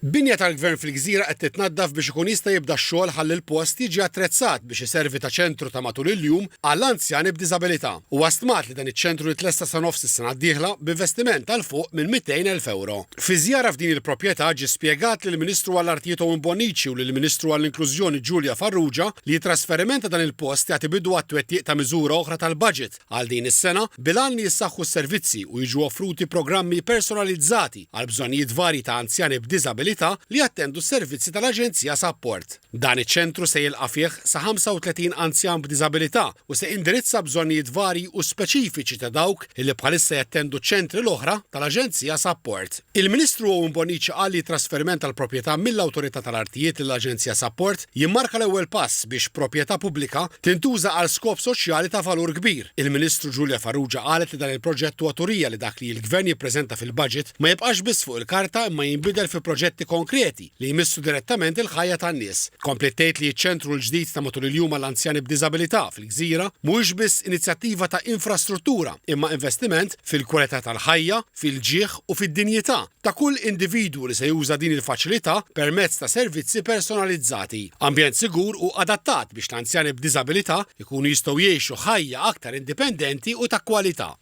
Binja tal-Gvern fil-Gżira qed titnaddaf biex ikun jista' jibda x-xogħol ħalli l-post jiġi attrezzat biex iservi ta' ċentru ta' matul il-jum għall-anzjani b'diżabilità. U stmat li dan iċ-ċentru jitlesta sa nofs is-sena d-dieħla b'investiment tal fuq minn 200,000 euro. Fi żjara f'din il-proprjetà ġie spjegat lill-Ministru għall-Artijiet Owen Bonnici u lill-Ministru għall-Inklużjoni Giulia Farrugia li t-trasferiment ta' dan il-post jagħti bidu għat-twettieq ta' miżura oħra tal-baġit għal din is-sena bil-għan li jissaħħu s-servizzi u jiġu offruti programmi personalizzati għal bżonnijiet varji ta' anzjani b'diżabilità li jattendu s-servizzi tal-Aġenzija Support. Dan iċ-ċentru se jilqa' fih sa 35 anzjan b'diżabilità u se indirizza bżonnijiet varji u speċifiċi ta' dawk li bħalissa jattendu ċentri l-oħra tal-Aġenzija Support. Il-Ministru Owen Bonnici qal li trasferiment tal-proprjetà mill-Awtorità tal-Artijiet lill-Aġenzija Support jimmarka l-ewwel pass biex proprjetà pubblika tintuża għal skop soċjali ta' valur kbir. Il-Ministru Giulia Farrugia qalet li dan il-proġett huwa turija li dak li l-Gvern jippreżenta fil-budget ma jibqax biss fuq il-karta imma jinbidel fi proġetti konkreti li jmissu direttament il-ħajja tan-nies. Komplettejt li ċ-ċentru l-ġdid ta' matul il-jum għall-anzjani b'diżabilità fil-Gżira mhuwiex biss inizjattiva ta' infrastruttura imma investiment fil-kwalità tal-ħajja, fil-ġieħ u fid-dinjità ta' kull individwu li se juża din il-faċilità permezz ta' servizzi personalizzati. Ambjent sigur u adattat biex l-anzjani b'diżabilità jkunu jistgħu jgħixu ħajja aktar indipendenti u ta' kwalità.